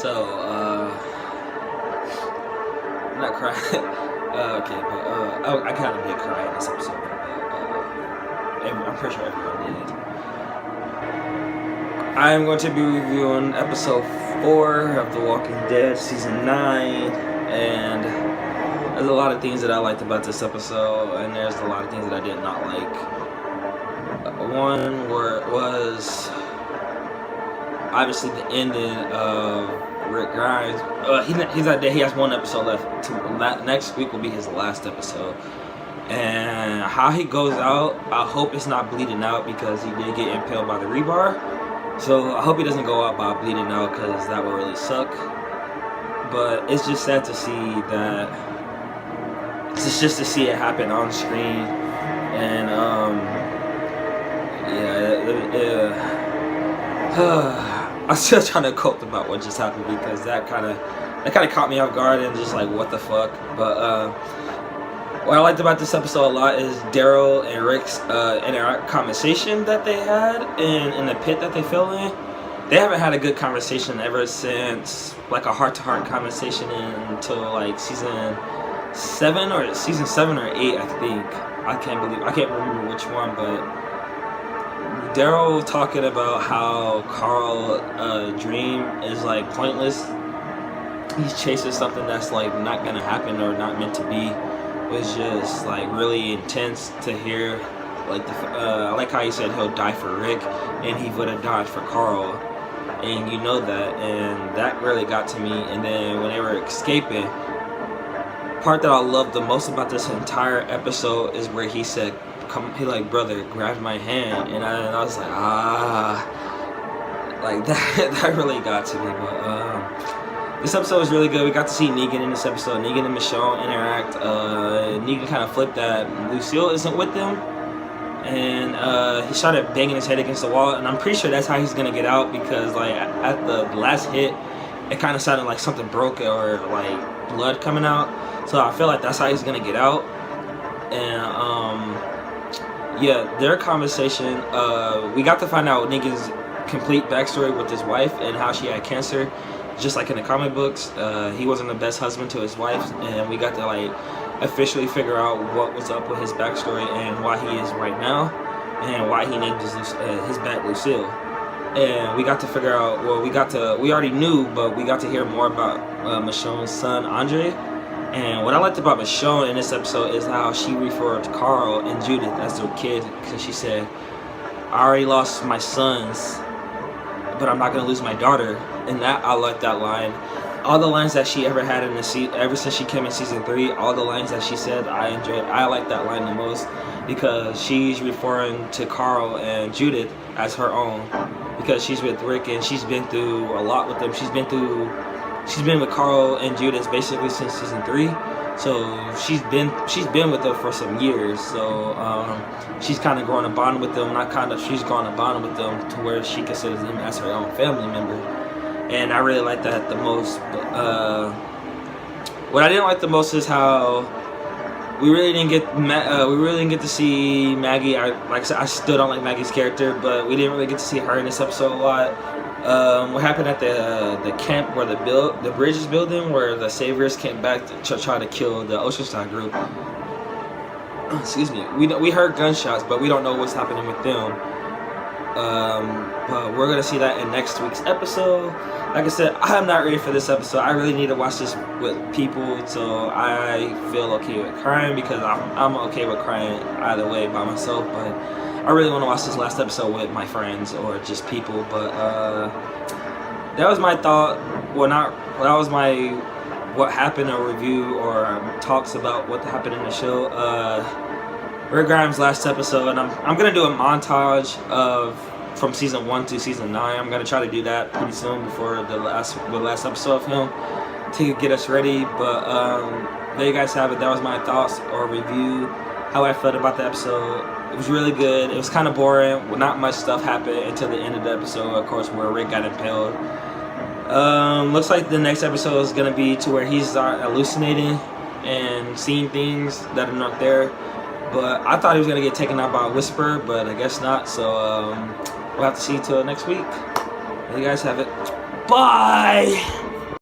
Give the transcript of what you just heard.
So, I'm not crying. Okay, but I kind of did cry in this episode. I'm pretty sure everyone did. I'm going to be reviewing episode 4 of The Walking Dead, season 9, and there's a lot of things that I liked about this episode, and there's a lot of things that I did not like. One was obviously the ending of Rick Grimes. He's not dead. He has one episode left. Next week will be his last episode. And how he goes out, I hope it's not bleeding out because he did get impaled by the rebar. So I hope he doesn't go out by bleeding out because that would really suck. But it's just sad to see that. It's just to see it happen on screen. And I'm still trying to cope about what just happened because that kind of caught me off guard and just like what the fuck. But what I liked about this episode a lot is Daryl and Rick's conversation that they had in the pit that they fell in. They haven't had a good conversation ever since like a heart-to-heart conversation until like season 7 or 8, I think. I can't remember which one, but Daryl talking about how Carl dream is like pointless. He's chasing something that's like not gonna happen or not meant to be. Was just like really intense to hear. Like I like how he said he'll die for Rick, and he would have died for Carl, and you know that, and that really got to me. And then when they were escaping, part that I loved the most about this entire episode is where he said, "Come," he like, "Brother, grab my hand," and I was like, like that really got to me. But this episode was really good. We got to see Negan in this episode. Negan and Michonne interact. Negan kind of flipped that Lucille isn't with them. And he started banging his head against the wall. And I'm pretty sure that's how he's going to get out. Because like at the last hit, it kind of sounded like something broke or like blood coming out. So I feel like that's how he's going to get out. And yeah, their conversation. We got to find out Negan's complete backstory with his wife and how she had cancer. Just like in the comic books, he wasn't the best husband to his wife, and we got to like officially figure out what was up with his backstory and why he is right now, and why he named his bat Lucille. And we got to figure out. Well, we already knew, but we got to hear more about Michonne's son Andre. And what I liked about Michonne in this episode is how she referred to Carl and Judith as their kid, because she said, "I already lost my sons, but I'm not gonna lose my daughter." And that, I like that line. All the lines that she ever had in the ever since she came in season 3, all the lines that she said, I enjoyed. I like that line the most because she's referring to Carl and Judith as her own, because she's with Rick and she's been through a lot with them. She's been with Carl and Judith basically since season 3. So she's been with them for some years. So she's kind of growing a bond with them. She's growing a bond with them to where she considers them as her own family member. And I really like that the most. What I didn't like the most is how we really didn't get to see Maggie. Like I said, I still don't like Maggie's character, but we didn't really get to see her in this episode a lot. What happened at the camp where the bridge is building, where the Saviors came back to try to kill the Oceanside group. Excuse me. We heard gunshots, but we don't know what's happening with them. But we're gonna see that in next week's episode. Like I said, I'm not ready for this episode. I really need to watch this with people, so I feel okay with crying, because I'm okay with crying either way by myself. But I really want to watch this last episode with my friends or just people. But that was my thought. Well, that was my what happened, a review or talks about what happened in the show. Rick Grimes' last episode, and I'm gonna do a montage from season 1 to season 9. I'm gonna try to do that pretty soon before the last episode of him to get us ready. But there you guys have it. That was my thoughts or review, how I felt about the episode. It was really good. It was kind of boring. Not much stuff happened until the end of the episode, of course, where Rick got impaled. Looks like the next episode is gonna be to where he's hallucinating and seeing things that are not there. But I thought he was going to get taken out by a whisper, but I guess not. So we'll have to see till next week. There you guys have it. Bye!